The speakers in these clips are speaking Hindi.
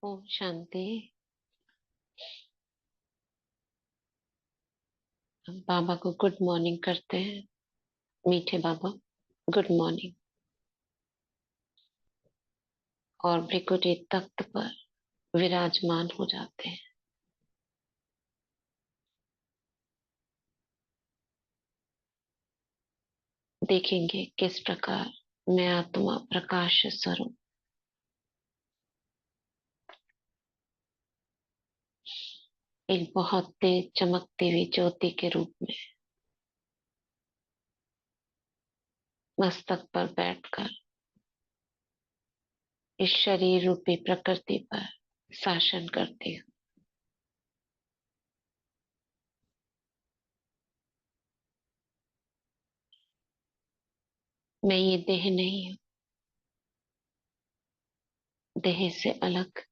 ओम शांति। हम बाबा को गुड मॉर्निंग करते हैं। मीठे बाबा, गुड मॉर्निंग। और भृकुटी तख्त पर विराजमान हो जाते हैं। देखेंगे किस प्रकार मैं आत्मा प्रकाश स्वरूप एक बहुत तेज चमकती हुई ज्योति के रूप में मस्तक पर बैठकर इस शरीर रूपी प्रकृति पर शासन करती हूँ। मैं ये देह नहीं हूँ। देह से अलग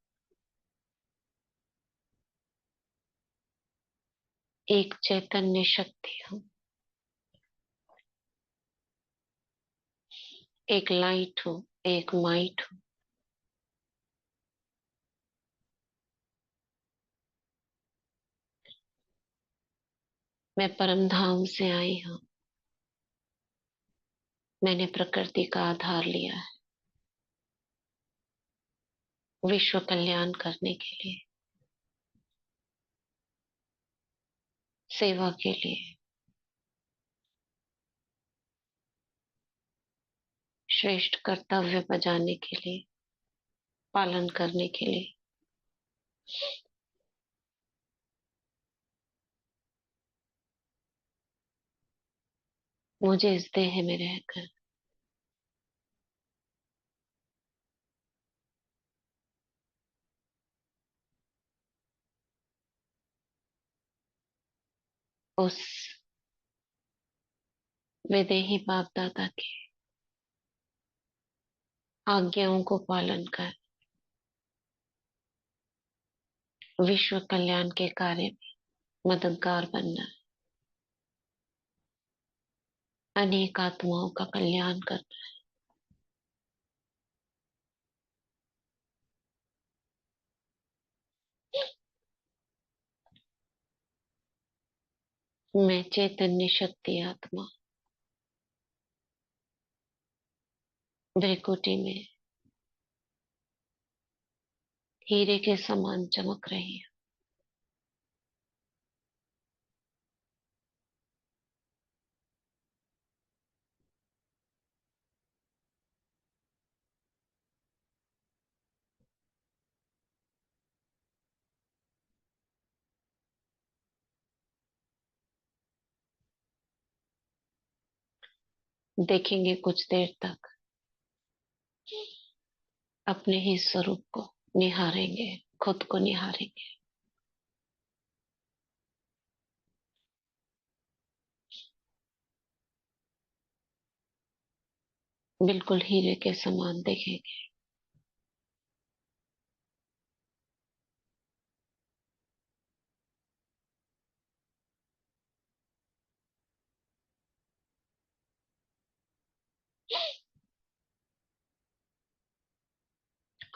एक चैतन्य शक्ति हूँ। एक लाइट हूँ, एक माइट हूँ। मैं परम धाम से आई हूँ। मैंने प्रकृति का आधार लिया है विश्व कल्याण करने के लिए, सेवा के लिए, श्रेष्ठ कर्तव्य बजाने के लिए, पालन करने के लिए। मुझे इस देह में रहकर उस विदेही बाप दादा की आज्ञाओं को पालन कर विश्व कल्याण के कार्य में मददगार बनना, अनेक आत्माओं का कल्याण करना। मैं चैतन्य शक्ति आत्मा भृकुटी में हीरे के समान चमक रही हूँ। देखेंगे कुछ देर तक अपने ही स्वरूप को निहारेंगे, खुद को निहारेंगे। बिल्कुल हीरे के समान देखेंगे।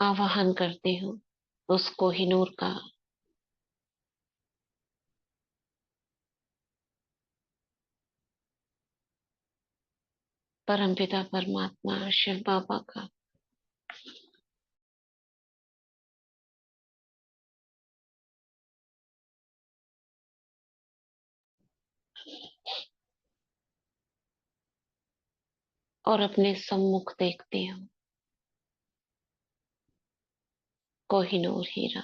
आवाहन करती हूँ उस कोहिनूर का, परमपिता परमात्मा शिव बाबा का। और अपने सम्मुख देखती हूँ कोहिनूर हीरा।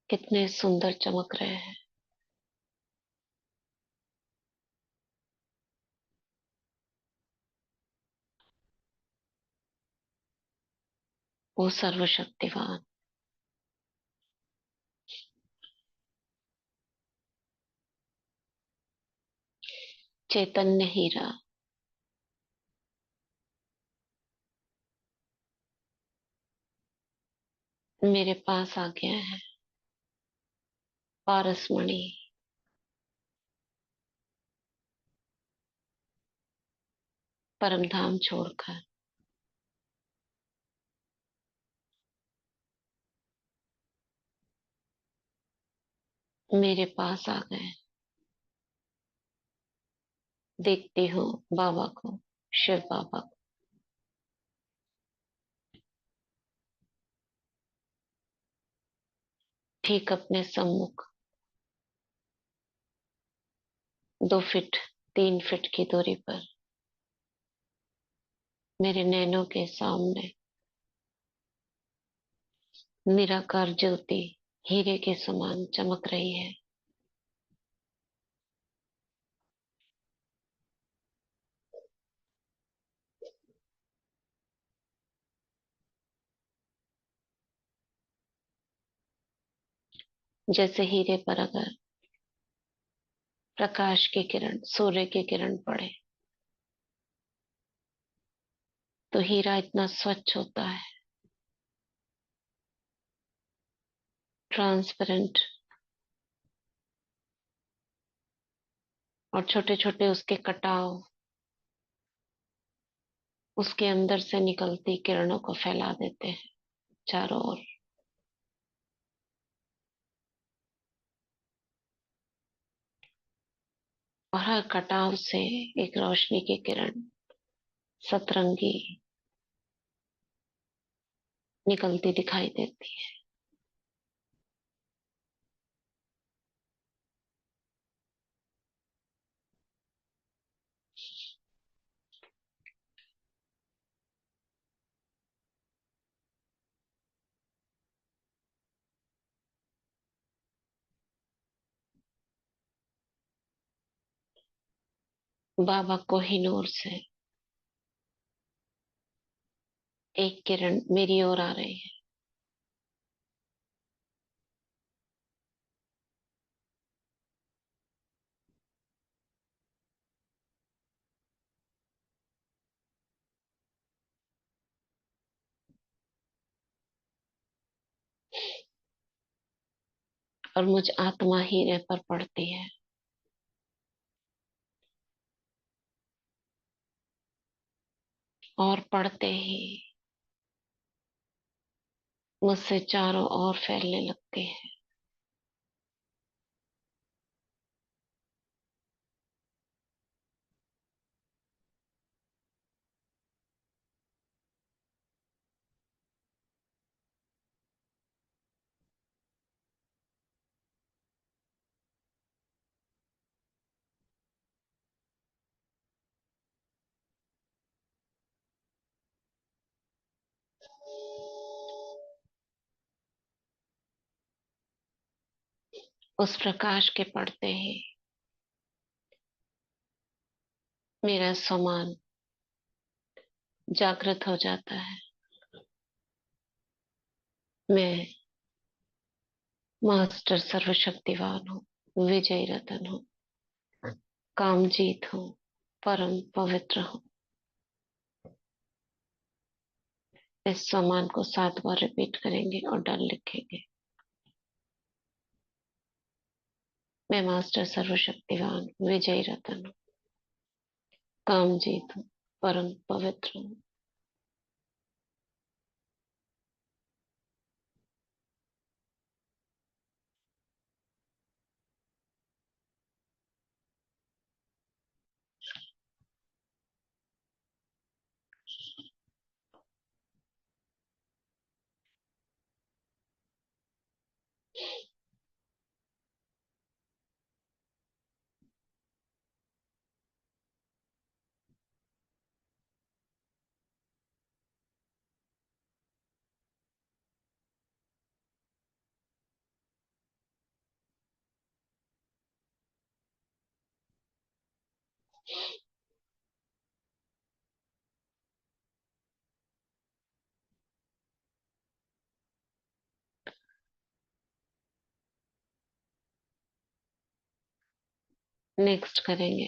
कितने सुंदर चमक रहे हैं। वो सर्वशक्तिवान चैतन्य हीरा मेरे पास आ गया है। पारसमणि परम धाम छोड़कर मेरे पास आ गए। देखती हूँ बाबा को, शिव बाबा को। ठीक अपने सम्मुख 2 फीट 3 फीट की दूरी पर मेरे नैनों के सामने निराकार ज्योति हीरे के समान चमक रही है। जैसे हीरे पर अगर प्रकाश की किरण, सूर्य की किरण पड़े तो हीरा इतना स्वच्छ होता है, ट्रांसपेरेंट, और छोटे छोटे उसके कटाव उसके अंदर से निकलती किरणों को फैला देते हैं चारों ओर। और हर कटाव से एक रोशनी की किरण सतरंगी निकलती दिखाई देती है। बाबा कोहिनूर से एक किरण मेरी ओर आ रही है। और मुझ आत्मा हीरे पर पड़ती है। और पड़ते ही मुझसे चारों ओर फैलने लगती है। उस प्रकाश के पड़ते ही मेरा समान जागृत हो जाता है। मैं मास्टर सर्वशक्तिवान हूँ, विजय रतन हूँ, कामजीत हूँ, परम पवित्र हूँ। इस समान को 7 बार रिपीट करेंगे और डन लिखेंगे। मैं मास्टर सर्वशक्तिवान विजय रतन हूँ, कामजीत हूँ, परम पवित्र हूँ। नेक्स्ट करेंगे।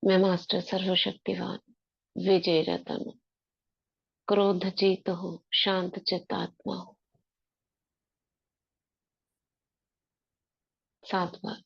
मैं मास्टर सर्वशक्तिवान विजय रतन हूँ, क्रोध जीत हूँ, शांत चित्त आत्मा हूँ। 7 बार।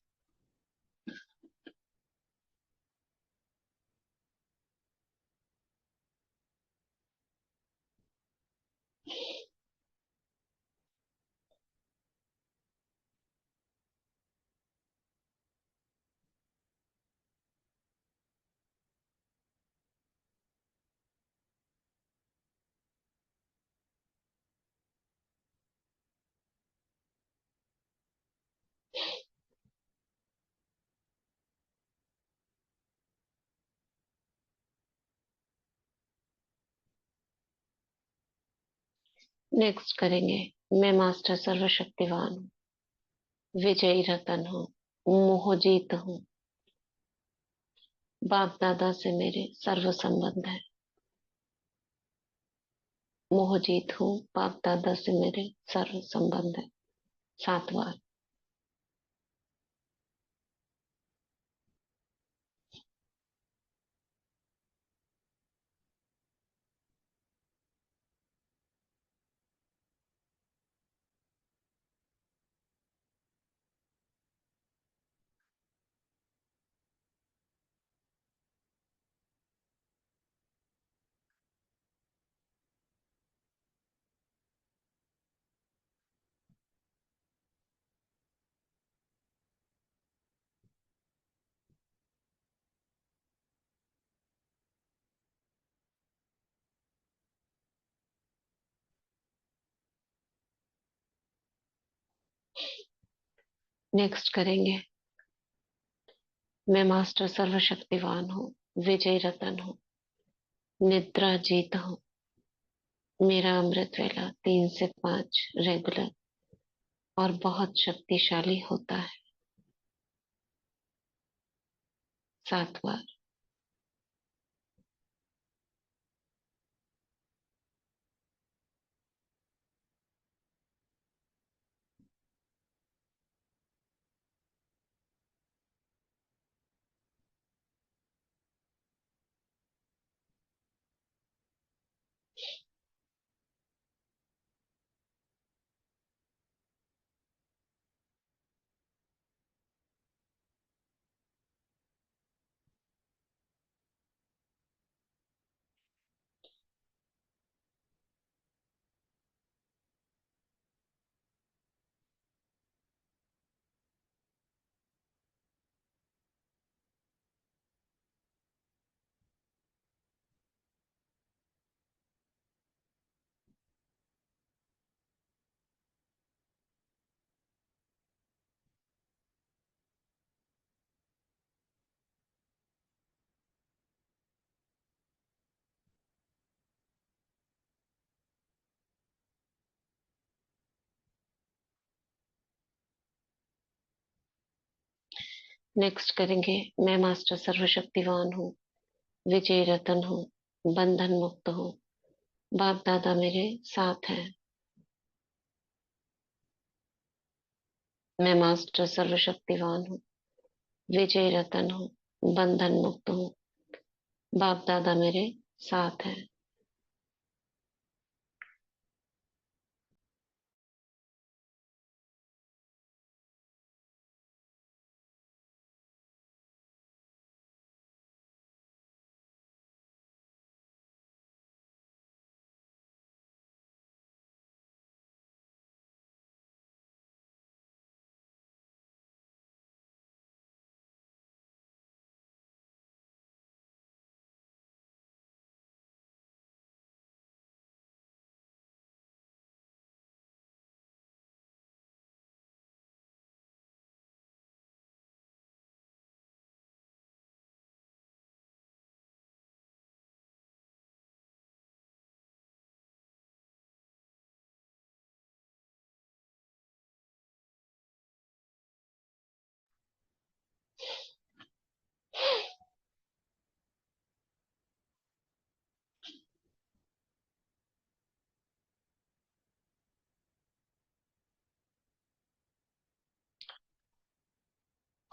नेक्स्ट करेंगे। मैं मास्टर सर्वशक्तिवान हूँ, विजयी रतन हूँ, मोहजीत हूँ। बाप दादा से मेरे सर्व संबंध है। मोहजीत हूँ, बाप दादा से मेरे सर्व संबंध है। 7 बार। नेक्स्ट करेंगे। मैं मास्टर सर्वशक्तिवान हूँ, विजय रतन हूँ, निद्रा जीत हूँ। मेरा अमृत वेला 3 से 5 रेगुलर और बहुत शक्तिशाली होता है। 7 बार। नेक्स्ट करेंगे। मैं मास्टर सर्वशक्तिवान हूँ, विजय रतन हूँ, बंधन मुक्त हूँ। बाप दादा मेरे साथ हैं। मैं मास्टर सर्वशक्तिवान हूँ, विजय रतन हूँ, बंधन मुक्त हूँ। बाप दादा मेरे साथ हैं।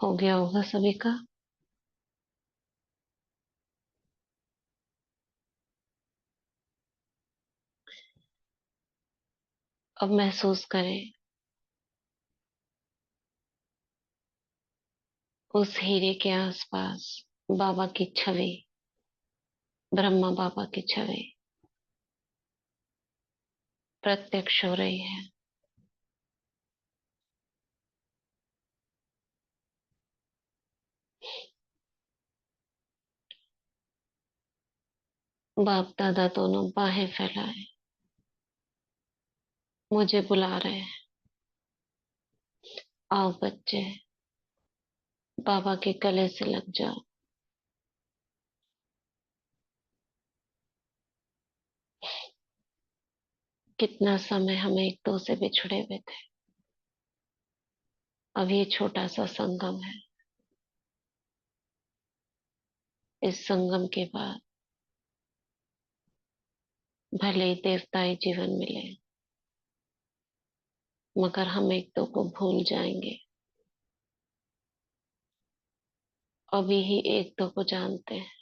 हो गया होगा सभी का। अब महसूस करें उस हीरे के आसपास बाबा की छवि, ब्रह्मा बाबा की छवि प्रत्यक्ष हो रही है। बाप दादा दोनों बाहें फैलाए मुझे बुला रहे हैं। आओ बच्चे, बाबा के गले से लग जाओ। कितना समय हम एक दो से बिछड़े हुए थे। अब ये छोटा सा संगम है। इस संगम के बाद भले ही देवताई जीवन मिले, मगर हम एक दो को भूल जाएंगे। अभी ही एक दो को जानते हैं।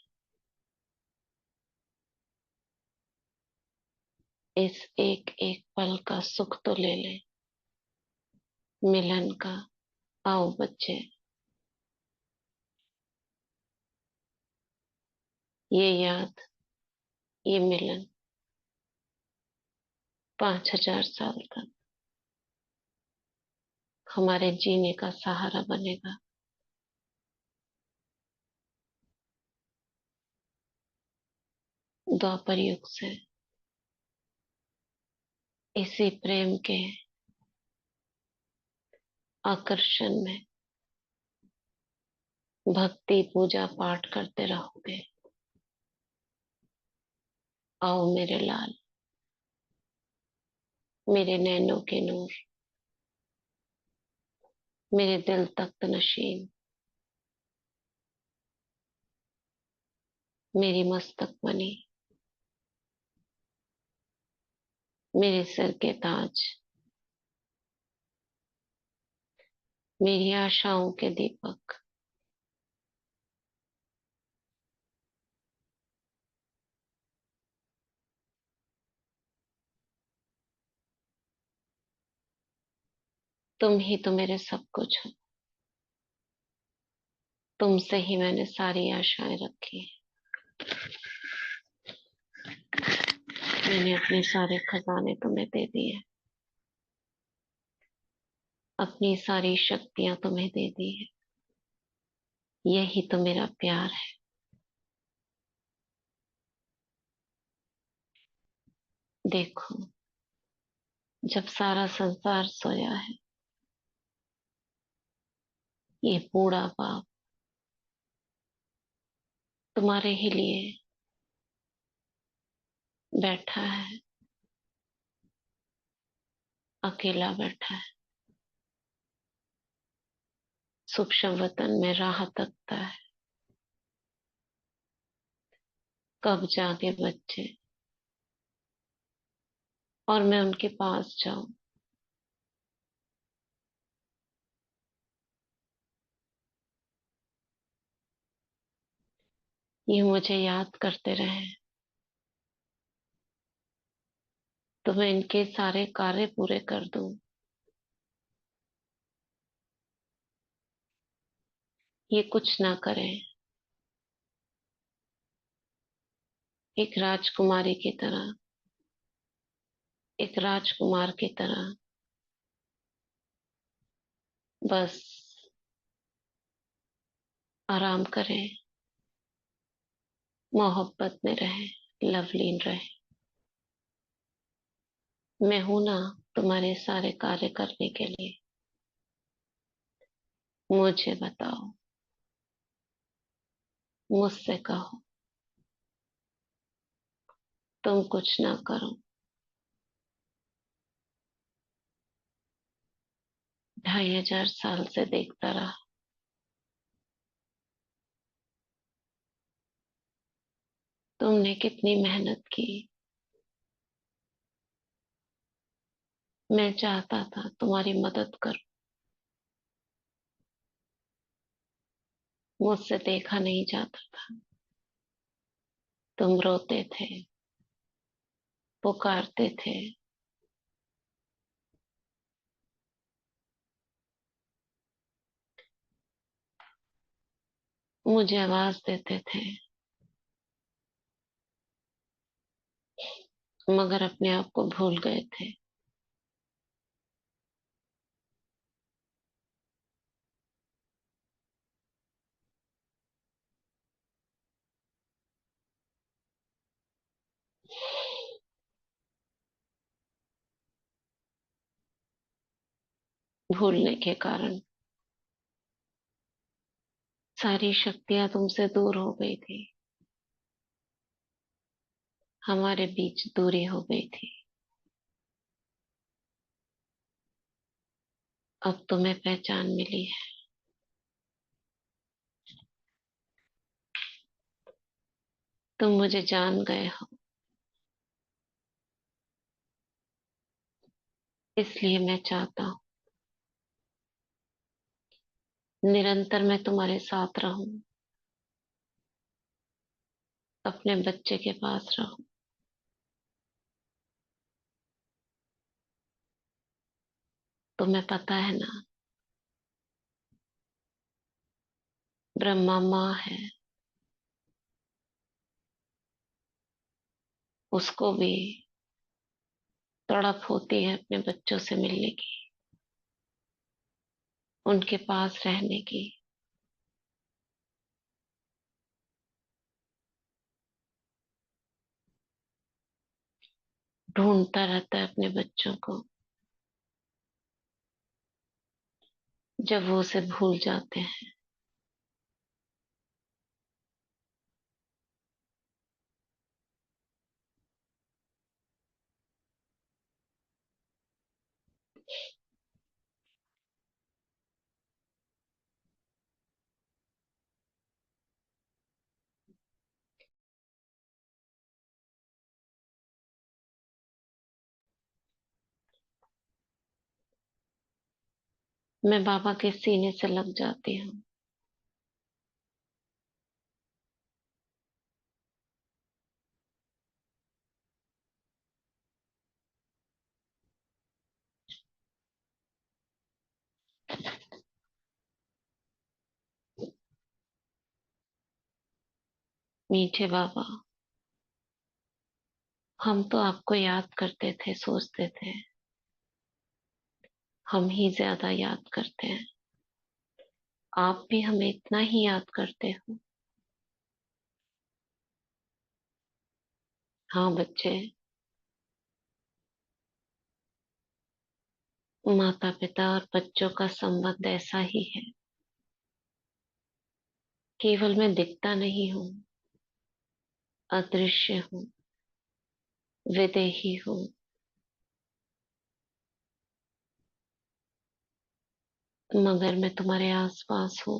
इस एक एक पल का सुख तो ले ले, मिलन का। आओ बच्चे, ये याद, ये मिलन 5,000 साल तक हमारे जीने का सहारा बनेगा। द्वापर युग से इसी प्रेम के आकर्षण में भक्ति पूजा पाठ करते रहोगे। आओ मेरे लाल, मेरे नैनों के नूर, मेरे दिल तख्त नशीन, मेरी मस्तक मणि, मेरे सिर के ताज, मेरी आशाओं के दीपक। तुम ही तो मेरे सब कुछ हो। तुमसे ही मैंने सारी आशाएं रखी। मैंने अपने सारे खजाने तुम्हें दे दिए, अपनी सारी शक्तियां तुम्हें दे दी है। यही तो मेरा प्यार है। देखो, जब सारा संसार सोया है, ये बूढ़ा बाप तुम्हारे ही लिए बैठा है, अकेला बैठा है, सूक्ष्म वतन में राह तकता है। कब जागे बच्चे और मैं उनके पास जाऊं। ये मुझे याद करते रहे तो मैं इनके सारे कार्य पूरे कर दूं। ये कुछ ना करें, एक राजकुमारी की तरह, एक राजकुमार की तरह बस आराम करें, मोहब्बत में रहे, लवलीन रहे। मैं हूं ना तुम्हारे सारे कार्य करने के लिए। मुझे बताओ, मुझसे कहो, तुम कुछ ना करो। 2,500 साल से देखता रहा। तुमने कितनी मेहनत की। मैं चाहता था तुम्हारी मदद करूं, मुझसे देखा नहीं जाता था। तुम रोते थे, पुकारते थे, मुझे आवाज देते थे, मगर अपने आप को भूल गए थे। भूलने के कारण सारी शक्तियां तुमसे दूर हो गई थी। हमारे बीच दूरी हो गई थी। अब तुम्हें पहचान मिली है। तुम मुझे जान गए हो, इसलिए मैं चाहता हूँ निरंतर मैं तुम्हारे साथ रहूं, अपने बच्चे के पास रहूं। तुम्हें पता है ना, ब्रह्मा माँ है, उसको भी तड़प होती है अपने बच्चों से मिलने की, उनके पास रहने की। ढूंढता रहता है अपने बच्चों को, जब वो उसे भूल जाते हैं। मैं बाबा के सीने से लग जाती हूँ। मीठे बाबा, हम तो आपको याद करते थे, सोचते थे, हम ही ज्यादा याद करते हैं। आप भी हमें इतना ही याद करते हो। हाँ बच्चे, माता पिता और बच्चों का संबंध ऐसा ही है। केवल मैं दिखता नहीं हूँ, अदृश्य हूँ, विदेही हूँ, मगर मैं तुम्हारे आसपास हूँ।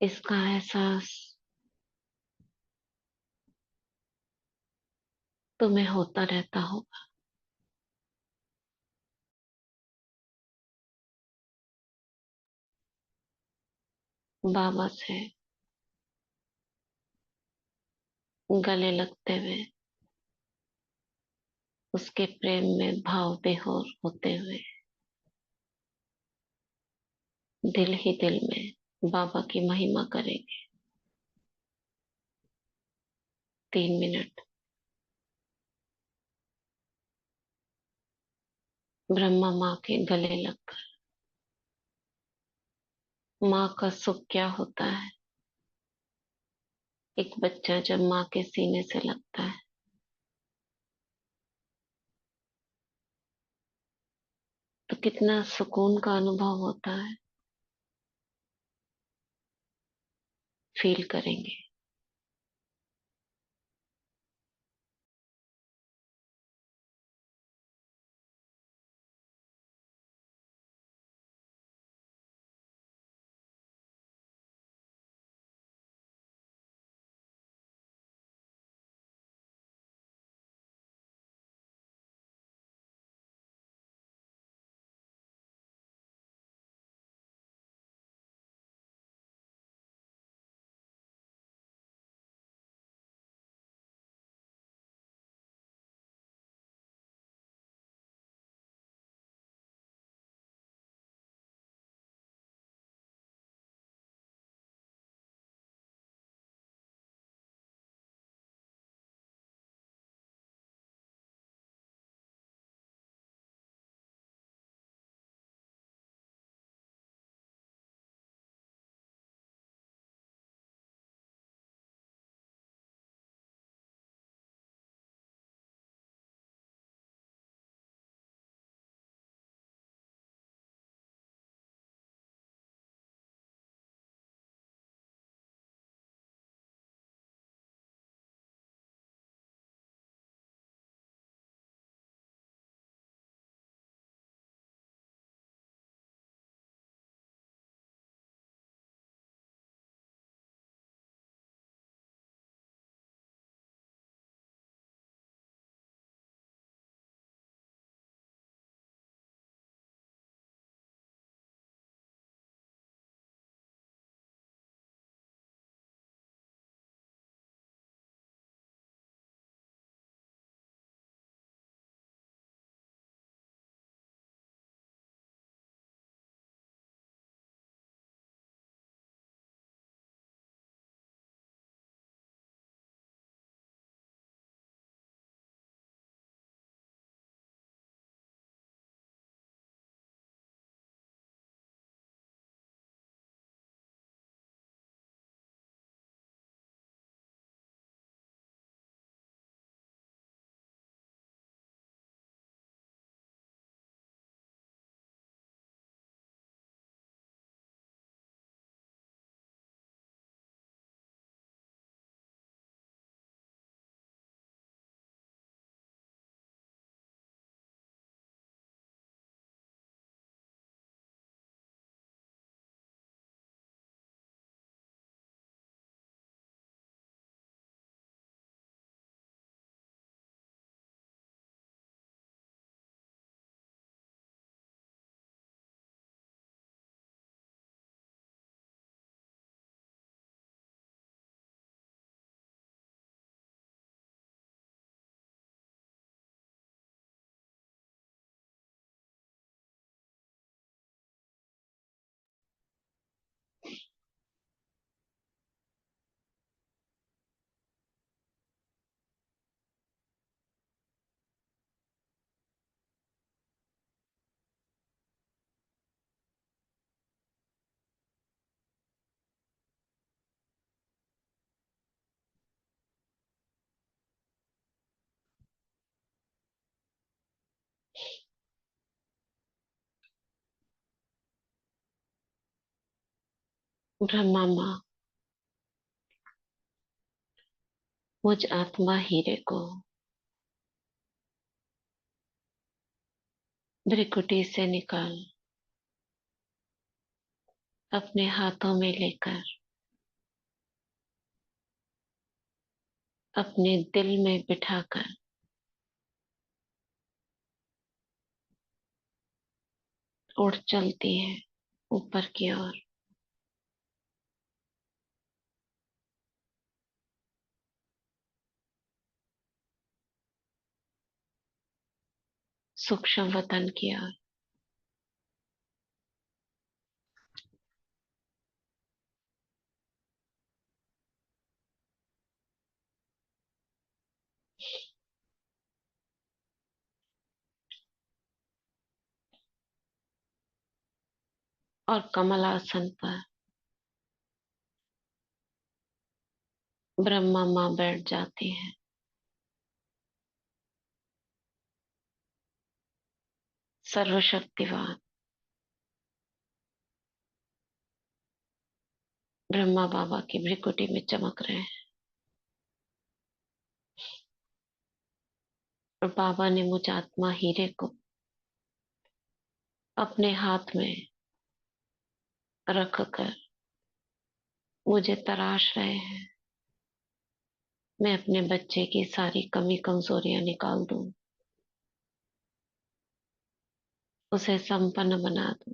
इसका एहसास तुम्हें होता रहता होगा। बाबा से गले लगते हुए, उसके प्रेम में भाव विभोर होते हुए, दिल ही दिल में बाबा की महिमा करेंगे। 3 मिनट ब्रह्मा माँ के गले लगकर। माँ का सुख क्या होता है, एक बच्चा जब माँ के सीने से लगता है तो कितना सुकून का अनुभव होता है, फील करेंगे। ब्रह्मा माँ, मुझ आत्मा हीरे को भ्रिकुटी से निकाल अपने हाथों में लेकर अपने दिल में बिठाकर उड़ चलती है ऊपर की ओर। सूक्ष्म वतन की ओर। और कमल आसन पर ब्रह्मा माँ बैठ जाती है। सर्वशक्तिवान ब्रह्मा बाबा की भ्रिकुटी में चमक रहे हैं। और बाबा ने मुझ आत्मा हीरे को अपने हाथ में रख कर मुझे तराश रहे हैं। मैं अपने बच्चे की सारी कमी कमजोरियां निकाल दूं, उसे संपन्न बना दूं।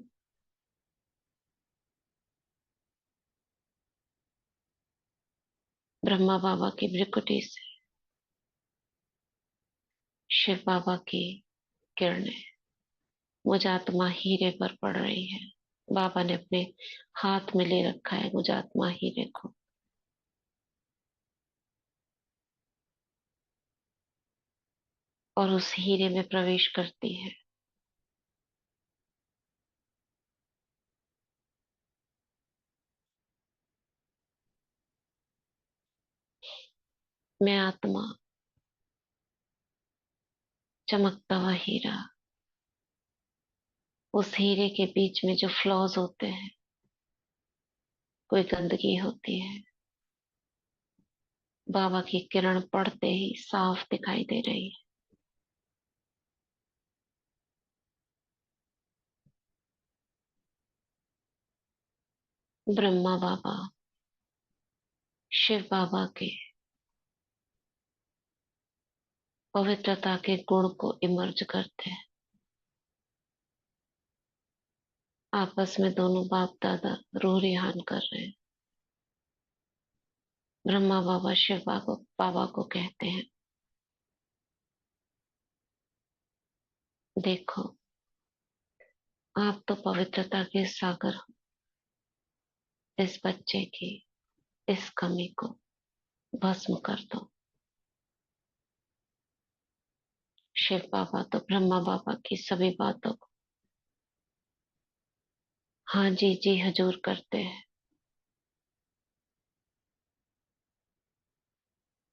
ब्रह्मा बाबा की भ्रिकुटी से शिव बाबा की किरणें मुझ आत्मा हीरे पर पड़ रही है। बाबा ने अपने हाथ में ले रखा है मुझ आत्मा हीरे को। और उस हीरे में प्रवेश करती है। मैं आत्मा, चमकता हुआ हीरा। उस हीरे के बीच में जो फ्लॉज होते हैं, कोई गंदगी होती है, बाबा की किरण पड़ते ही साफ दिखाई दे रही है। ब्रह्मा बाबा शिव बाबा के पवित्रता के गुण को इमर्ज करते हैं। आपस में दोनों बाप दादा रूह रिहान कर रहे हैं। ब्रह्मा बाबा शिव बाबा बाबा को कहते हैं, देखो, आप तो पवित्रता के सागर हो। इस बच्चे की इस कमी को भस्म कर दो। शिव बाबा तो ब्रह्मा बाबा की सभी बातों को हाँ जी जी हजूर करते हैं।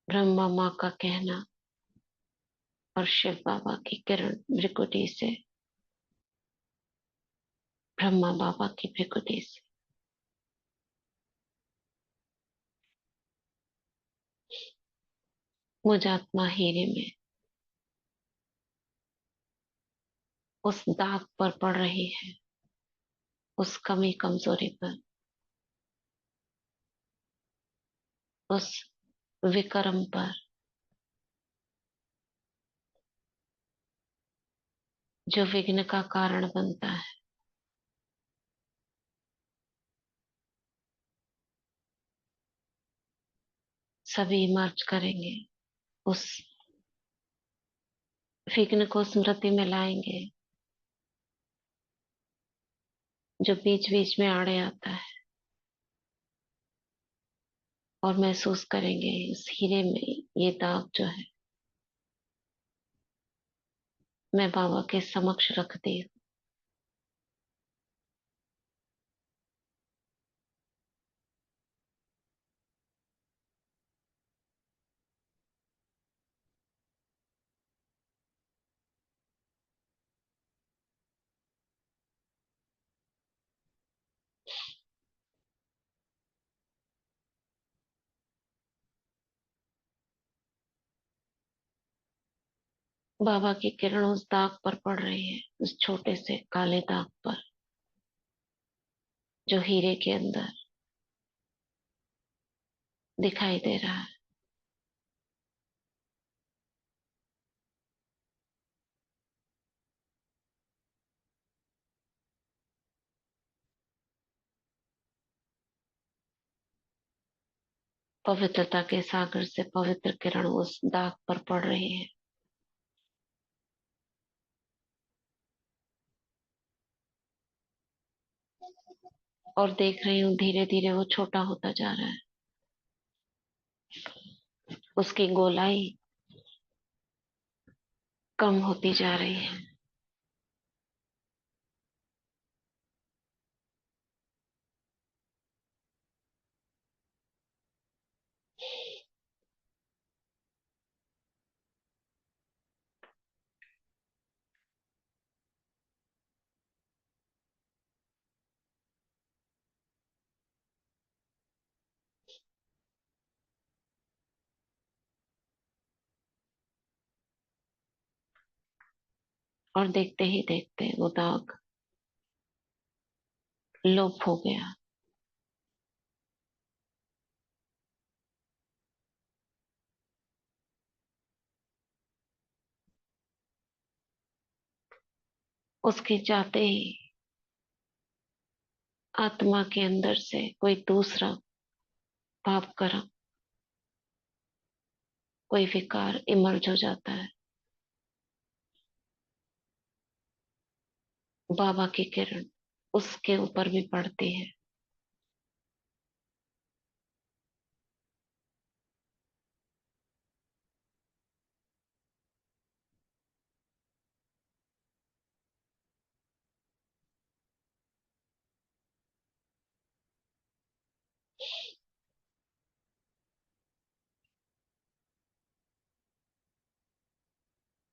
ब्रह्मा माँ का कहना और शिव बाबा की किरण भ्रिकुटी से, ब्रह्मा बाबा की भ्रिकुटी से मुझ आत्मा हीरे में उस दाग पर पड़ रही है, उस कमी कमजोरी पर, उस विकर्म पर, जो विघ्न का कारण बनता है। सभी मर्ज करेंगे, उस विघ्न को स्मृति में लाएंगे जो बीच बीच में आड़े आता है। और महसूस करेंगे इस हीरे में ये दाग जो है मैं बाबा के समक्ष रखती हूँ। बाबा की किरण उस दाग पर पड़ रही है, उस छोटे से काले दाग पर जो हीरे के अंदर दिखाई दे रहा है। पवित्रता के सागर से पवित्र किरण उस दाग पर पड़ रही है। और देख रही हूँ धीरे धीरे वो छोटा होता जा रहा है। उसकी गोलाई कम होती जा रही है। और देखते ही देखते वो दाग लोप हो गया। उसके जाते ही आत्मा के अंदर से कोई दूसरा पाप कर्म, कोई विकार इमर्ज हो जाता है। बाबा की किरण उसके ऊपर भी पड़ती है।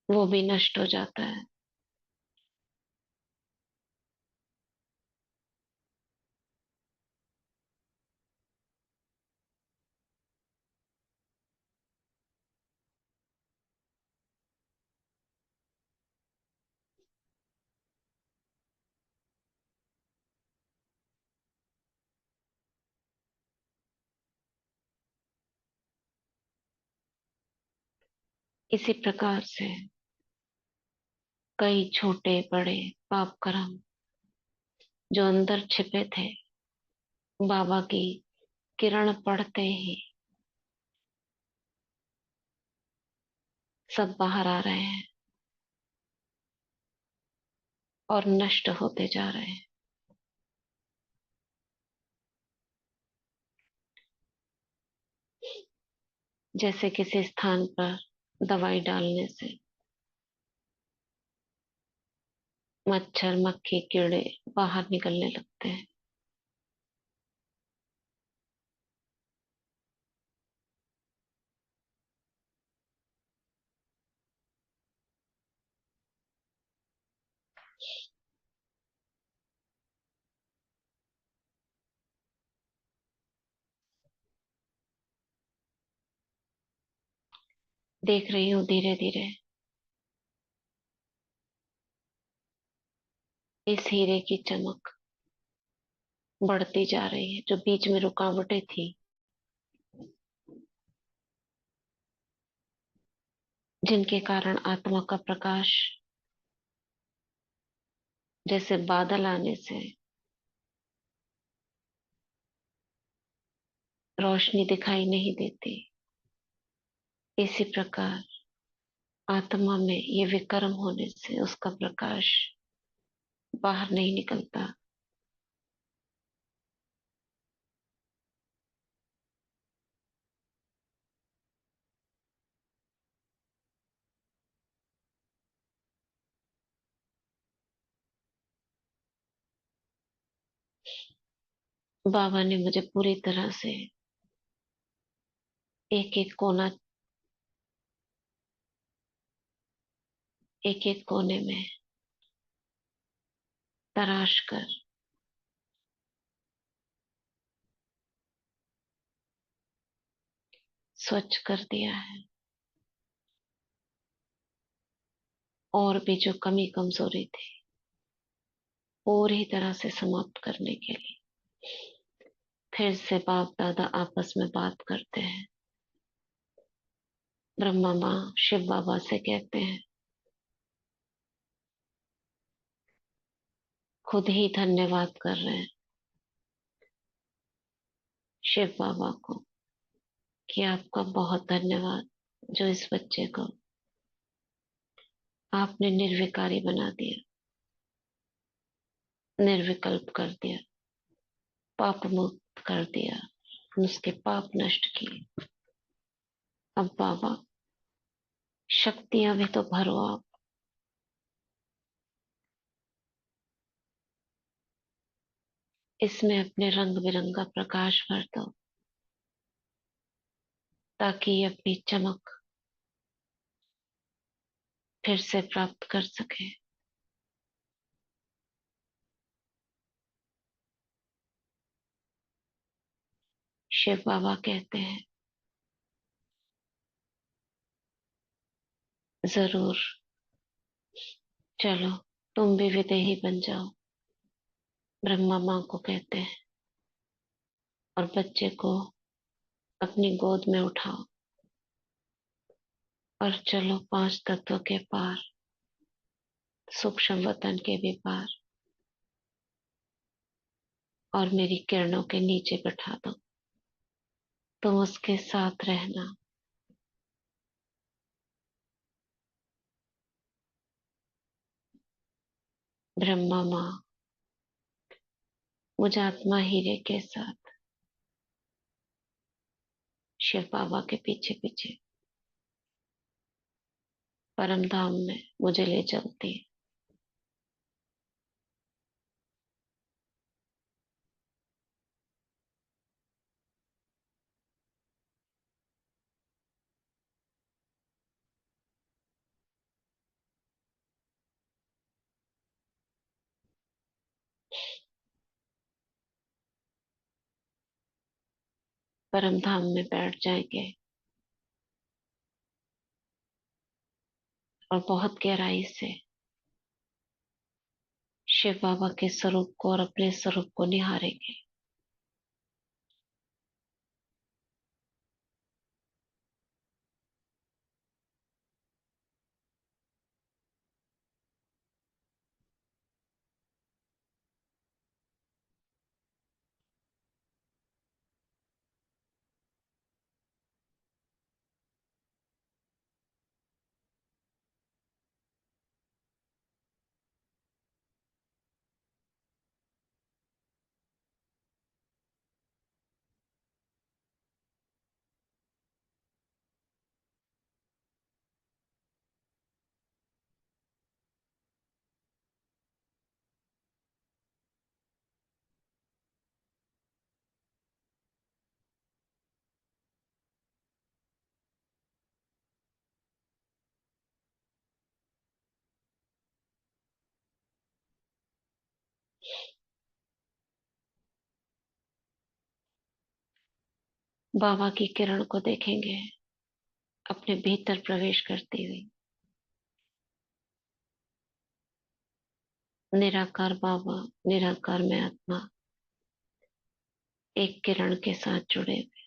वो भी नष्ट हो जाता है। इसी प्रकार से कई छोटे बड़े पाप कर्म जो अंदर छिपे थे, बाबा की किरण पड़ते ही सब बाहर आ रहे हैं और नष्ट होते जा रहे हैं। जैसे किसी स्थान पर दवाई डालने से मच्छर मक्खी कीड़े बाहर निकलने लगते हैं। देख रही हूँ धीरे धीरे इस हीरे की चमक बढ़ती जा रही है। जो बीच में रुकावटें थी, जिनके कारण आत्मा का प्रकाश जैसे बादल आने से रोशनी दिखाई नहीं देती, इसी प्रकार आत्मा में ये विकर्म होने से उसका प्रकाश बाहर नहीं निकलता। बाबा ने मुझे पूरी तरह से एक एक कोना, एक एक कोने में तराश कर स्वच्छ कर दिया है। और भी जो कमी कमजोरी थी पूरी तरह से समाप्त करने के लिए फिर से बाप दादा आपस में बात करते हैं। ब्रह्मा माँ शिव बाबा से कहते हैं, खुद ही धन्यवाद कर रहे हैं शिव बाबा को कि आपका बहुत धन्यवाद, जो इस बच्चे को आपने निर्विकारी बना दिया, निर्विकल्प कर दिया, पाप मुक्त कर दिया, उसके पाप नष्ट किए। अब बाबा शक्तियां भी तो भरो आप, इसमें अपने रंग बिरंगा प्रकाश भर दो, ताकि ये अपनी चमक फिर से प्राप्त कर सके। शिव बाबा कहते हैं, जरूर, चलो तुम भी विदेही बन जाओ। ब्रह्मा माँ को कहते हैं, और बच्चे को अपनी गोद में उठाओ और चलो पांच तत्व के पार, सूक्ष्म वतन के भी पार, और मेरी किरणों के नीचे बैठा दो। तुम उसके साथ रहना। ब्रह्मा माँ मुझ आत्मा हीरे के साथ शिव बाबा के पीछे पीछे परम धाम में मुझे ले चलती है। परम धाम में बैठ जाएंगे और बहुत गहराई से शिव बाबा के स्वरूप को और अपने स्वरूप को निहारेंगे। बाबा की किरण को देखेंगे अपने भीतर प्रवेश करती हुई। निराकार बाबा, निराकार में आत्मा एक किरण के साथ जुड़े हुए।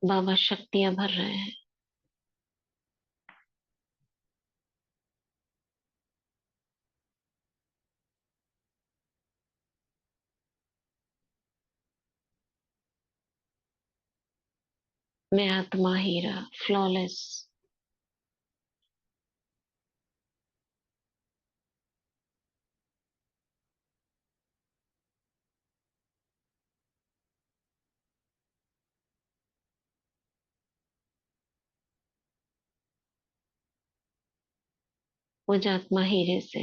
बाबा शक्तियां भर रहे हैं। मैं आत्मा हीरा, फ्लॉलेस। मुझ आत्मा हीरे से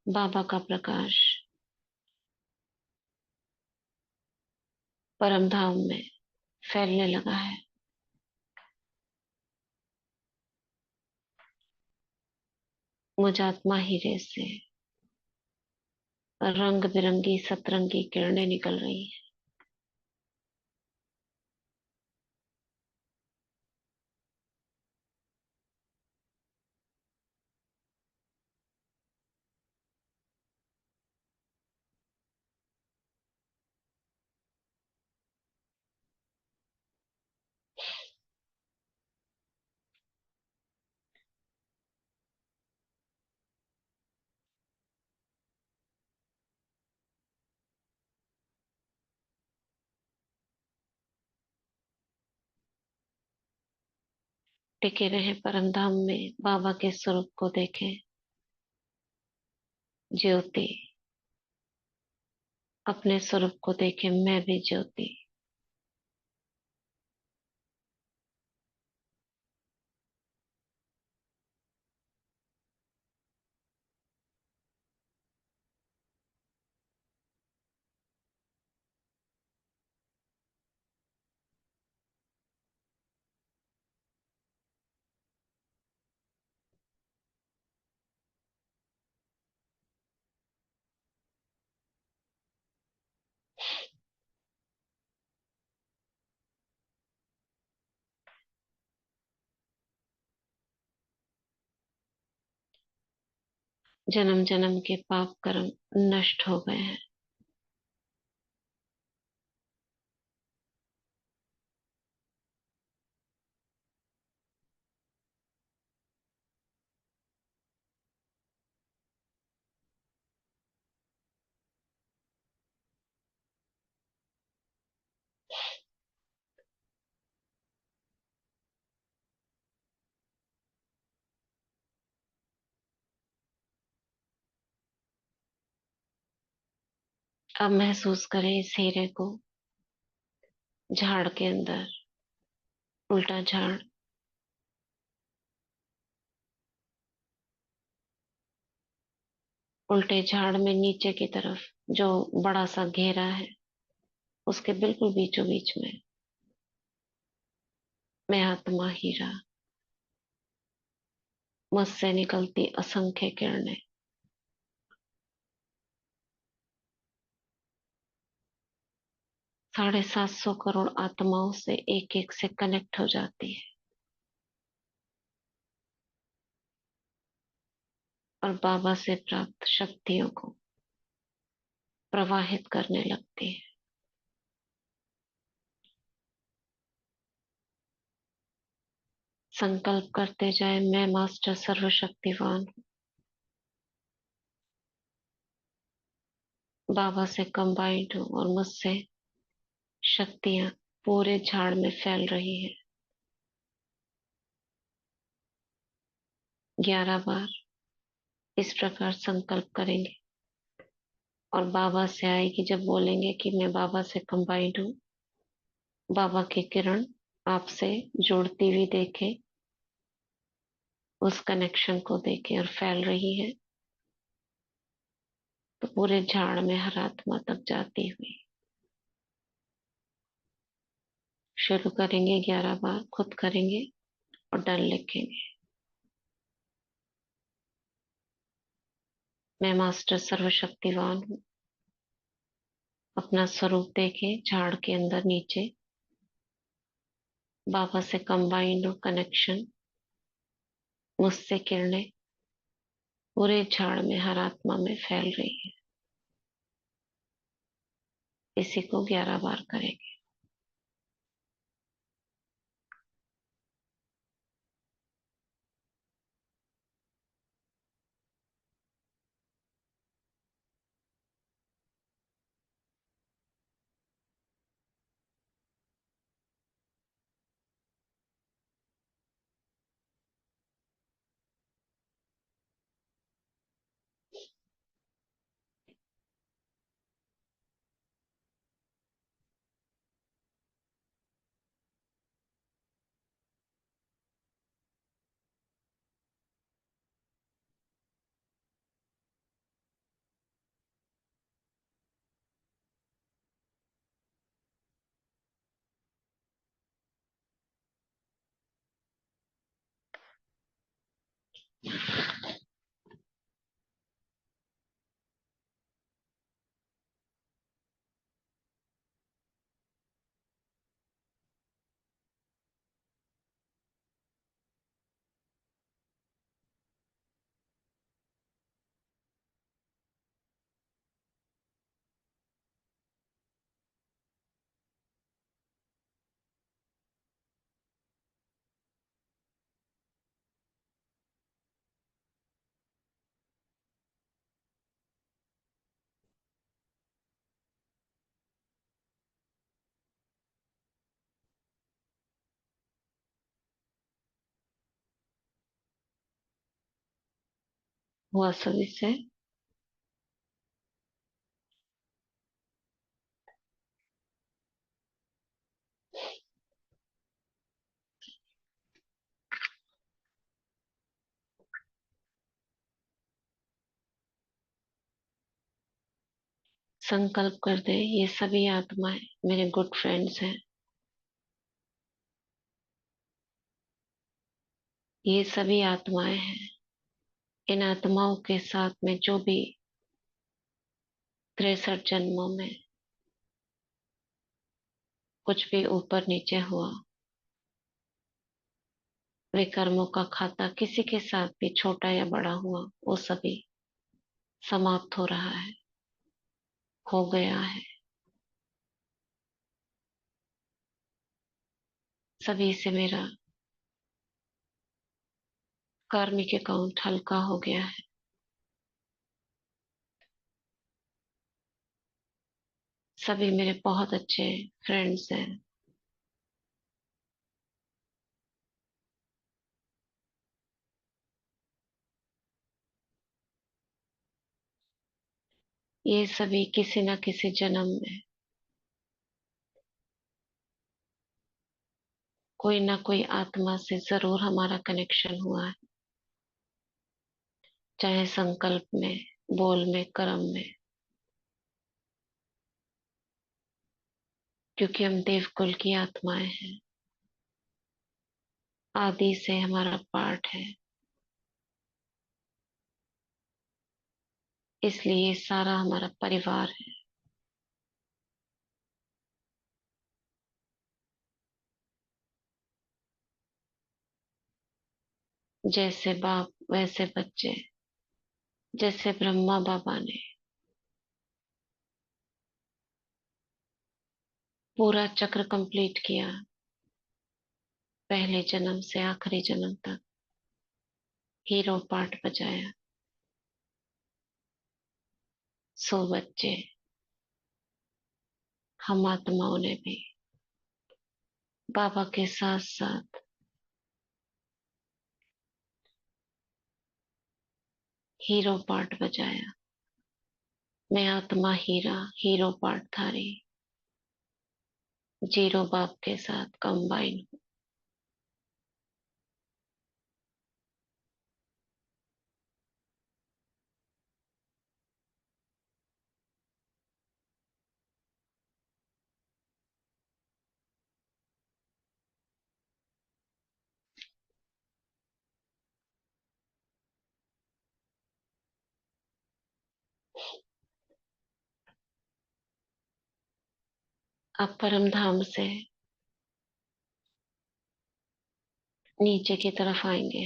बाबा का प्रकाश परम धाम में फैलने लगा है। मुझात्मा हीरे से रंग बिरंगी सतरंगी किरणें निकल रही हैं। टिके रहे परम धाम में, बाबा के स्वरूप को देखें। ज्योति, अपने स्वरूप को देखें, मैं भी ज्योति। जन्म जन्म के पाप कर्म नष्ट हो गए हैं। अब महसूस करें इस हीरे को झाड़ के अंदर, उल्टा झाड़। उल्टे झाड़ में नीचे की तरफ जो बड़ा सा घेरा है, उसके बिल्कुल बीचों बीच में मैं आत्मा हीरा, मुझसे निकलती असंख्य किरणें 750 करोड़ आत्माओं से एक एक से कनेक्ट हो जाती है और बाबा से प्राप्त शक्तियों को प्रवाहित करने लगती है। संकल्प करते जाए, मैं मास्टर सर्वशक्तिवान हूँ। बाबा से कंबाइंड हूँ और मुझसे शक्तियां पूरे झाड़ में फैल रही है। 11 बार इस प्रकार संकल्प करेंगे और बाबा से आएगी। जब बोलेंगे कि मैं बाबा से कंबाइंड हूँ, बाबा की किरण आपसे जुड़ती हुई देखे, उस कनेक्शन को देखे और फैल रही है, तो पूरे झाड़ में हर आत्मा तक जाती हुई शुरू करेंगे। 11 बार खुद करेंगे और डन लिखेंगे। मैं मास्टर सर्वशक्तिवान हूँ। अपना स्वरूप देखे झाड़ के अंदर नीचे, बाबा से कंबाइंड कनेक्शन, मुझसे किरणें पूरे झाड़ में हर आत्मा में फैल रही है। इसी को 11 बार करेंगे। हुआ सभी से। संकल्प कर दे, ये सभी आत्माएं मेरे गुड फ्रेंड्स हैं। ये सभी आत्माएं हैं। इन आत्माओं के साथ में जो भी 63 जन्मों में कुछ भी ऊपर नीचे हुआ, वे कर्मों का खाता किसी के साथ भी छोटा या बड़ा हुआ, वो सभी समाप्त हो रहा है, हो गया है। सभी से मेरा कार्मिक अकाउंट हल्का हो गया है। सभी मेरे बहुत अच्छे फ्रेंड्स हैं। ये सभी किसी न किसी जन्म में कोई ना कोई आत्मा से जरूर हमारा कनेक्शन हुआ है, चाहे संकल्प में, बोल में, कर्म में। क्योंकि हम देवकुल की आत्माएं हैं, आदि से हमारा पार्ट है, इसलिए सारा हमारा परिवार है। जैसे बाप वैसे बच्चे। जैसे ब्रह्मा बाबा ने पूरा चक्र कंप्लीट किया, पहले जन्म से आखिरी जन्म तक हीरो पार्ट बजाया, सो बच्चे हम आत्माओं ने भी बाबा के साथ साथ हीरो पार्ट बजाया। मैं आत्मा हीरा, हीरो पार्ट धारी, जीरो बाप के साथ कंबाइन। अब परम धाम से नीचे की तरफ आएंगे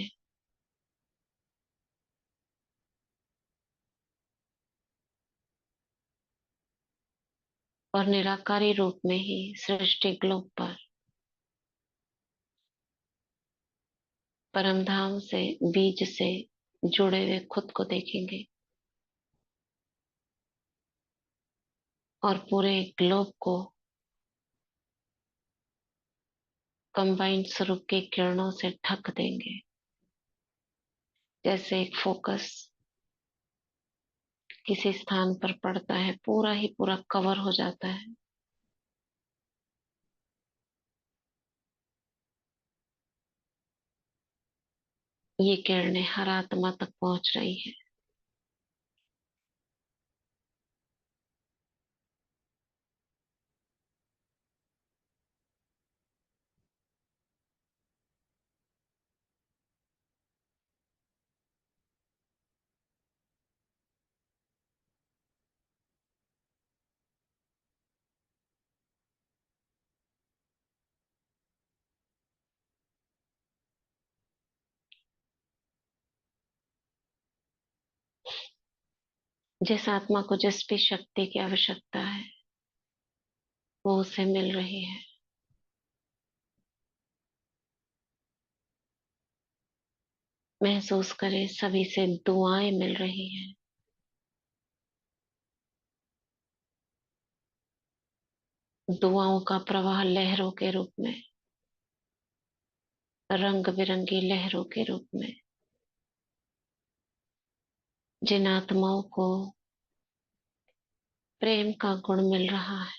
और निराकारी रूप में ही सृष्टि ग्लोब पर परम धाम से बीज से जुड़े हुए खुद को देखेंगे और पूरे ग्लोब को कंबाइंड स्वरूप के किरणों से ढक देंगे। जैसे एक फोकस किसी स्थान पर पड़ता है, पूरा ही पूरा कवर हो जाता है। ये किरणें हर आत्मा तक पहुंच रही हैं। जिस आत्मा को जिस भी शक्ति की आवश्यकता है, वो उसे मिल रही है। महसूस करें, सभी से दुआएं मिल रही हैं। दुआओं का प्रवाह लहरों के रूप में, रंग बिरंगी लहरों के रूप में जिन आत्माओं को प्रेम का गुण मिल रहा है,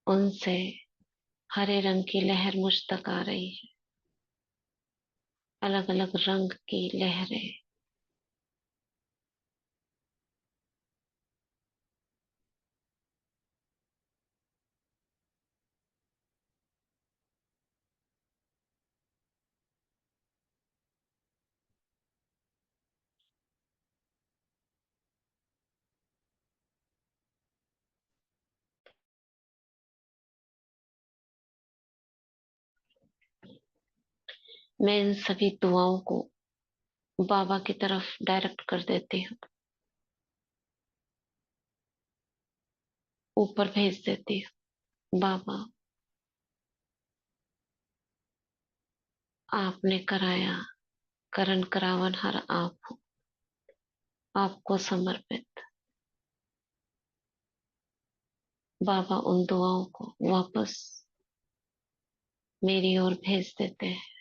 उनसे हरे रंग की लहर मुझ तक आ रही है। अलग अलग रंग की लहरें। मैं इन सभी दुआओं को बाबा की तरफ डायरेक्ट कर देती हूँ, ऊपर भेज देती हूँ। बाबा, आपने कराया, करण करावन हर आप हो, आपको समर्पित। बाबा उन दुआओं को वापस मेरी ओर भेज देते हैं।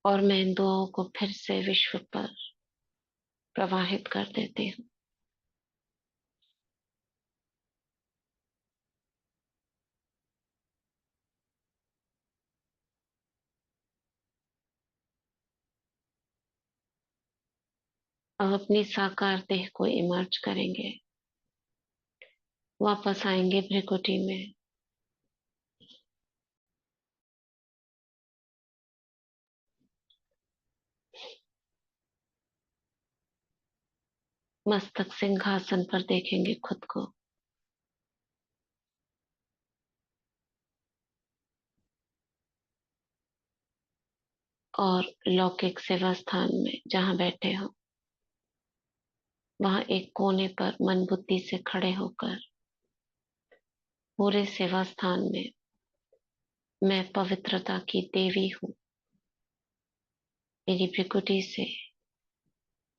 और मैं इन दुआओं को फिर से विश्व पर प्रवाहित कर देती हूँ। अब अपनी साकार देह को इमर्ज करेंगे, वापस आएंगे भ्रिकुटी में। मस्तक सिंहासन पर देखेंगे खुद को, और लौकिक सेवा स्थान में जहां बैठे हो, वहां एक कोने पर मन बुद्धि से खड़े होकर पूरे सेवा स्थान में मैं पवित्रता की देवी हूँ। मेरी भ्रिकुटी से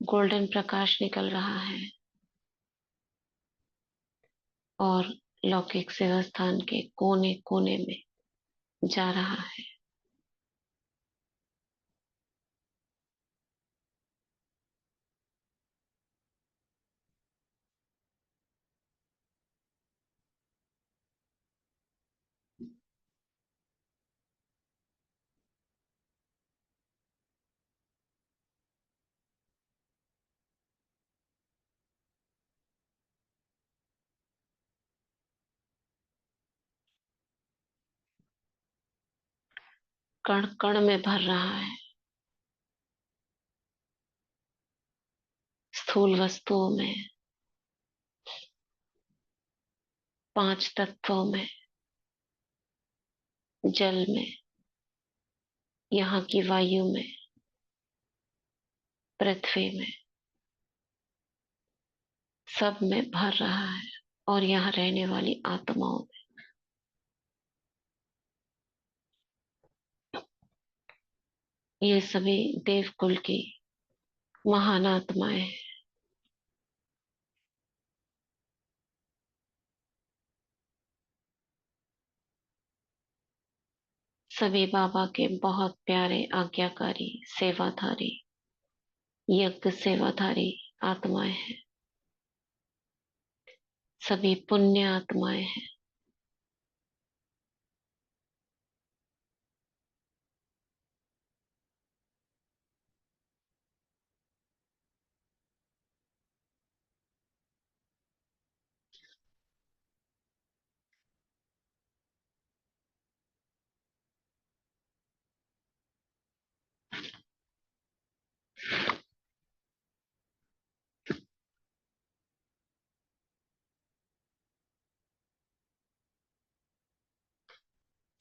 गोल्डन प्रकाश निकल रहा है और लौकिक सेवा स्थान के कोने कोने में जा रहा है। कण कण में भर रहा है, स्थूल वस्तुओं में, पांच तत्वों में, जल में, यहाँ की वायु में, पृथ्वी में, सब में भर रहा है। और यहाँ रहने वाली आत्माओं में। ये सभी देवकुल की महान आत्माएं हैं। सभी बाबा के बहुत प्यारे आज्ञाकारी सेवाधारी, यज्ञ सेवाधारी आत्माएं हैं। सभी पुण्य आत्माएं हैं।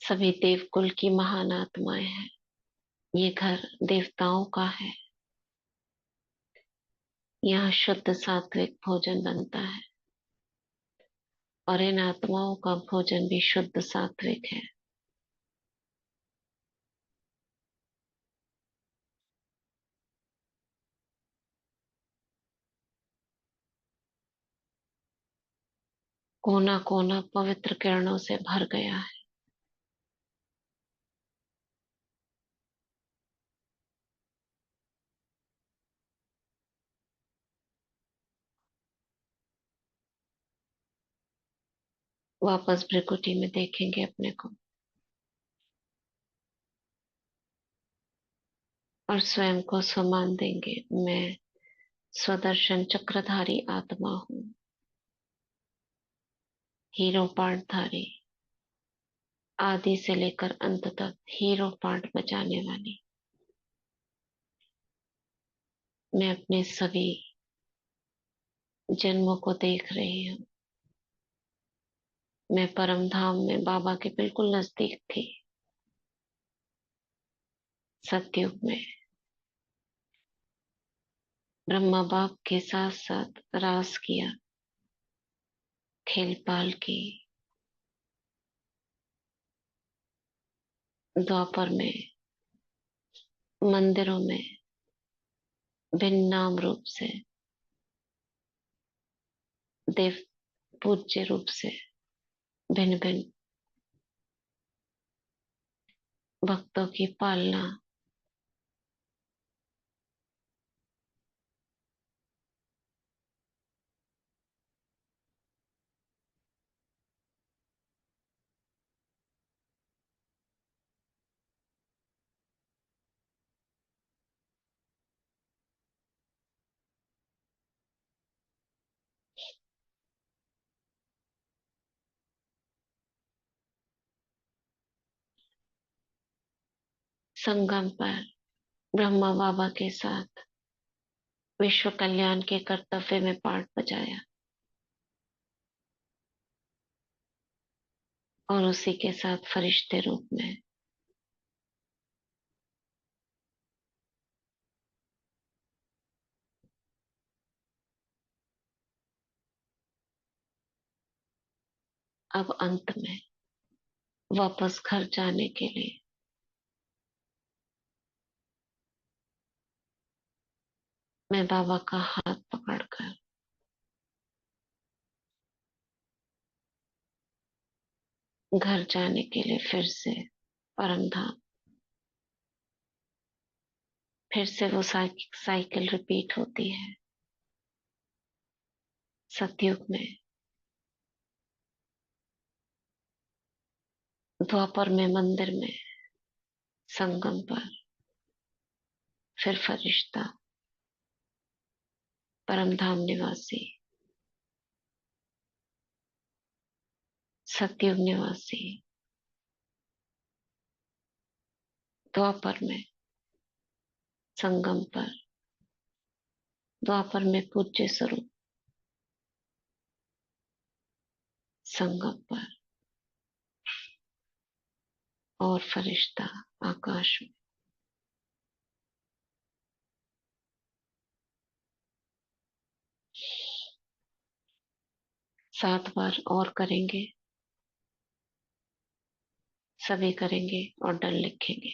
सभी देवकुल की महान आत्माएं हैं। ये घर देवताओं का है। यहाँ शुद्ध सात्विक भोजन बनता है और इन आत्माओं का भोजन भी शुद्ध सात्विक है। कोना कोना पवित्र किरणों से भर गया है। वापस भ्रिकुटी में देखेंगे अपने को और स्वयं को सम्मान देंगे। मैं स्वदर्शन चक्रधारी आत्मा हूँ, हीरो पार्टधारी, आदि से लेकर अंत तक हीरो पार्ट बजाने वाली। मैं अपने सभी जन्मों को देख रही हूँ। मैं परम धाम में बाबा के बिल्कुल नजदीक थी, सतयुग में। ब्रह्मा बाप के साथ साथ रास किया, खेल पाल की। द्वापर में मंदिरों में भिन्न नाम रूप से, देव पूज्य रूप से, भिन्न भिन्न भक्तों की पालना। संगम पर ब्रह्मा बाबा के साथ विश्व कल्याण के कर्तव्य में पार्ट बजाया और उसी के साथ फरिश्ते रूप में अब अंत में वापस घर जाने के लिए मैं बाबा का हाथ पकड़कर घर जाने के लिए फिर से परम धाम, फिर से वो साइकिल रिपीट होती है। सतयुग में, द्वापर में मंदिर में, संगम पर, फिर फरिश्ता, परम धाम निवासी, सतयुग निवासी, द्वापर में, संगम पर, द्वापर में पूज्य स्वरूप, संगम पर, और फरिश्ता आकाश में। 7 बार और करेंगे, सभी करेंगे और डन लिखेंगे।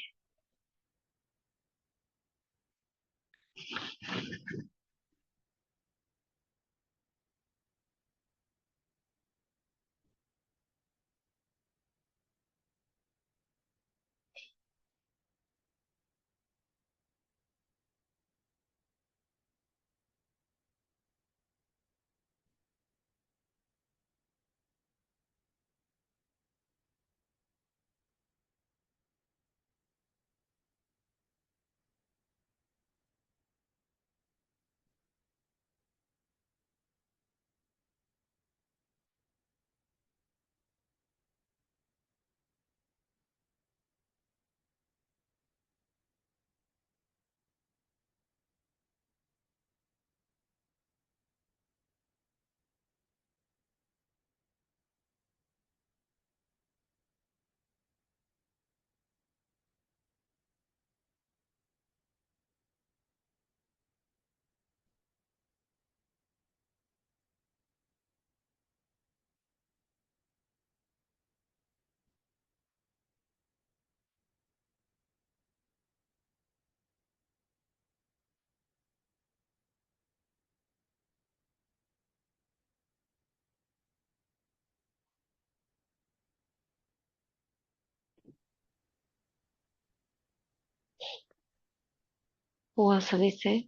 हुआ सभी से।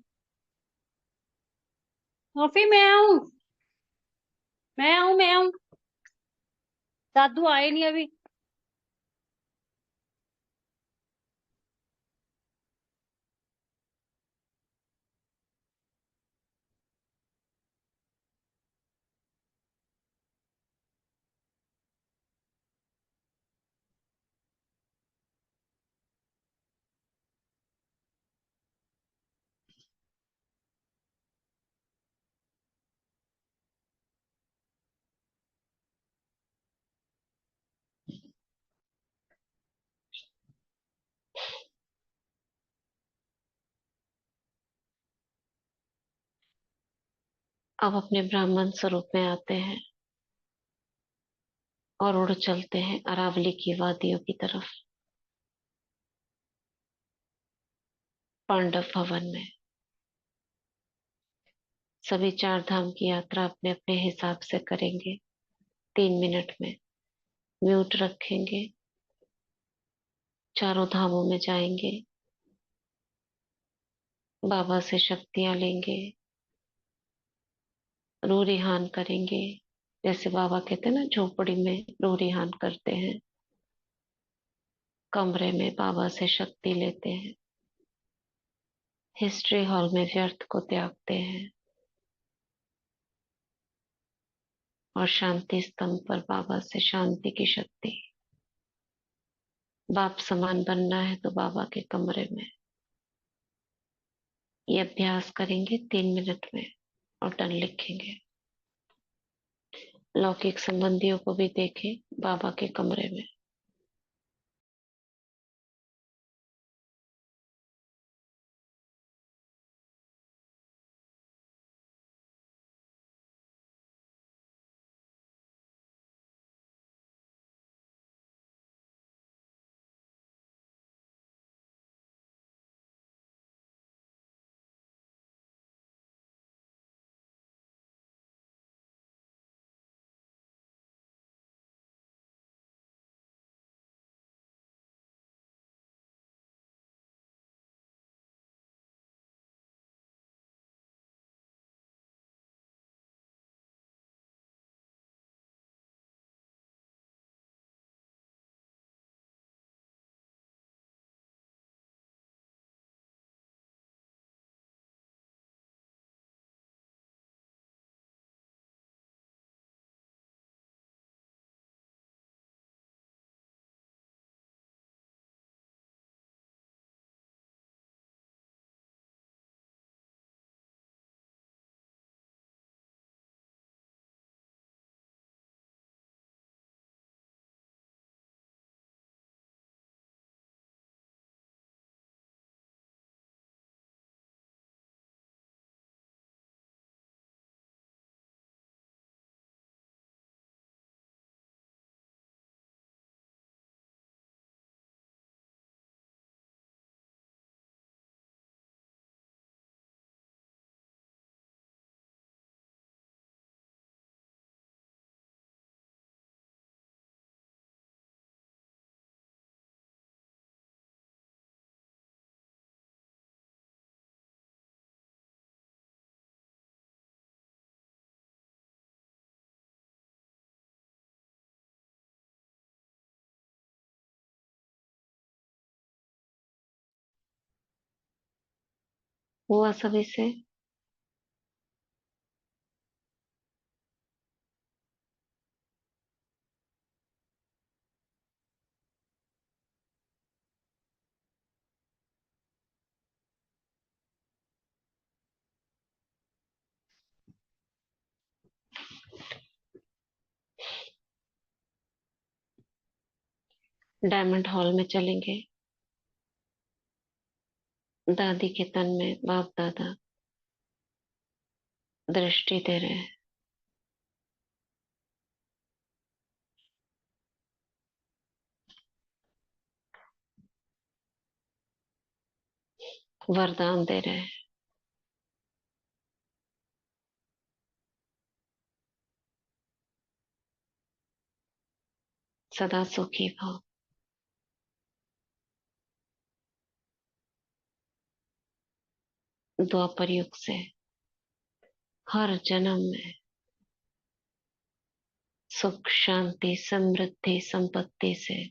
कॉफी मैं आऊं। मैं आऊं। दादू आए नहीं अभी। अब अपने ब्राह्मण स्वरूप में आते हैं और उड़ चलते हैं अरावली की वादियों की तरफ, पांडव भवन में। सभी चार धाम की यात्रा अपने अपने हिसाब से करेंगे। 3 मिनट में म्यूट रखेंगे। चारों धामों में जाएंगे। बाबा से शक्तियां लेंगे। रू रिहान करेंगे। जैसे बाबा कहते हैं ना, झोपड़ी में रू रिहान करते हैं, कमरे में बाबा से शक्ति लेते हैं। हिस्ट्री हॉल में व्यर्थ को त्यागते हैं और शांति स्तंभ पर बाबा से शांति की शक्ति। बाप समान बनना है तो बाबा के कमरे में। ये अभ्यास करेंगे 3 मिनट में और डन लिखेंगे। लौकिक संबंधियों को भी देखें बाबा के कमरे में। हुआ सभी से। डायमंड हॉल में चलेंगे। दादी के तन में बाप दादा दृष्टि दे रहे हैं। वरदान दे रहे हैं। सदा सुखी भव। द्वापर युग से हर जन्म में सुख शांति समृद्धि संपत्ति से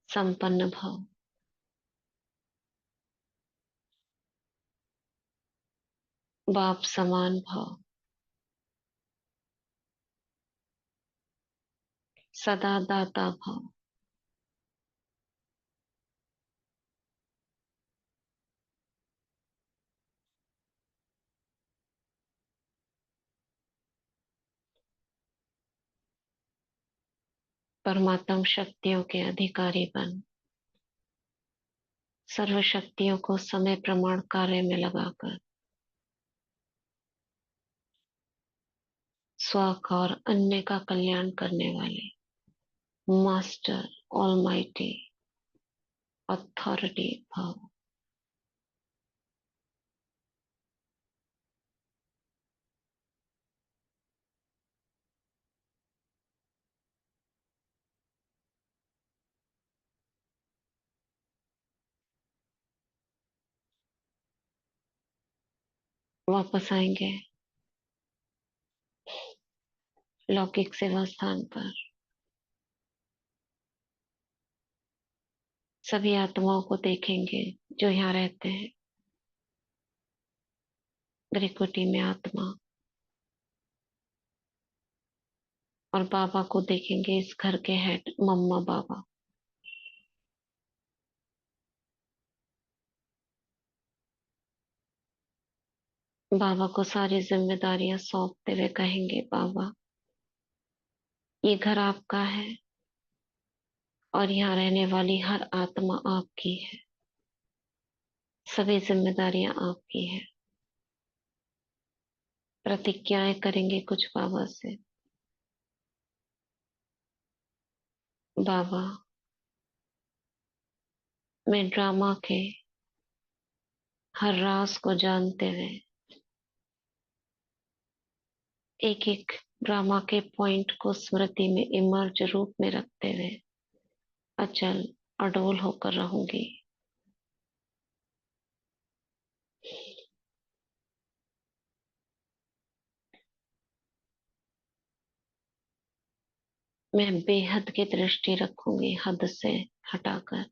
संपन्न भव। बाप समान भव। सदा दाता भव। परमात्म शक्तियों के अधिकारी बन सर्व शक्तियों को समय प्रमाण कार्य में लगाकर स्व का और अन्य का कल्याण करने वाले मास्टर ऑलमाइटी अथॉरिटी भव। वापस आएंगे लौकिक सेवा स्थान पर। सभी आत्माओं को देखेंगे जो यहाँ रहते हैं। त्रिकुटी में आत्मा और बाबा को देखेंगे, इस घर के हेड मम्मा बाबा। बाबा को सारी जिम्मेदारियां सौंपते हुए कहेंगे, बाबा ये घर आपका है और यहाँ रहने वाली हर आत्मा आपकी है। सभी जिम्मेदारियां आपकी है। प्रतिज्ञाएं करेंगे कुछ बाबा से। बाबा मैं ड्रामा के हर राज को जानते हुए एक एक ड्रामा के पॉइंट को स्मृति में इमर्ज रूप में रखते हुए अचल अडोल होकर रहूंगी। मैं बेहद की दृष्टि रखूंगी, हद से हटाकर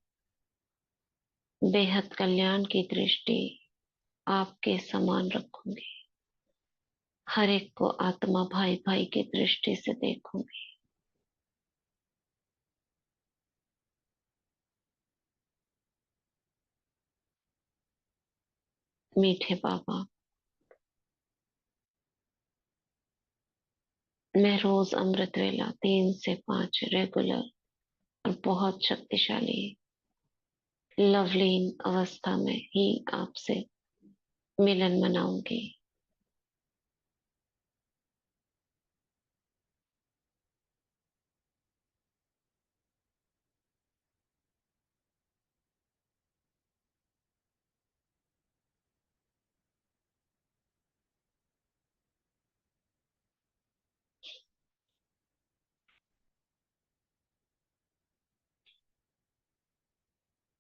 बेहद कल्याण की दृष्टि आपके समान रखूंगी। हर एक को आत्मा भाई भाई की दृष्टि से देखूंगी। मीठे बाबा मैं रोज अमृत वेला 3 से 5 रेगुलर और बहुत शक्तिशाली लवलीन अवस्था में ही आपसे मिलन मनाऊंगी।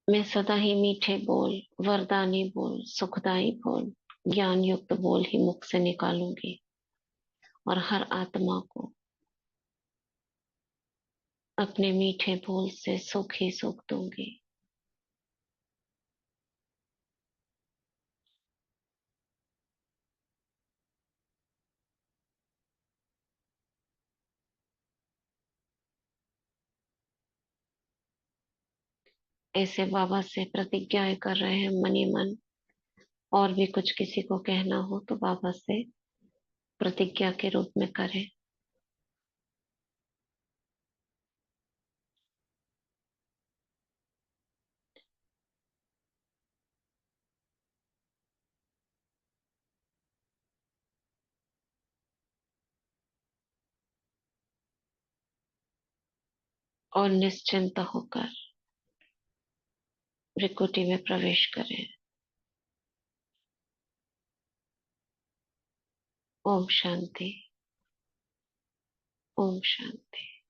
मैं सदा ही मीठे बोल, वरदानी बोल, सुखदाई बोल, ज्ञान युक्त बोल ही मुख से निकालूंगी और हर आत्मा को अपने मीठे बोल से सुख ही सुख दूंगी। ऐसे बाबा से प्रतिज्ञाएं कर रहे हैं मनी मन। और भी कुछ किसी को कहना हो तो बाबा से प्रतिज्ञा के रूप में करें। और निश्चिंत होकर भृकुटी में प्रवेश करें। ओम शांति। ओम शांति।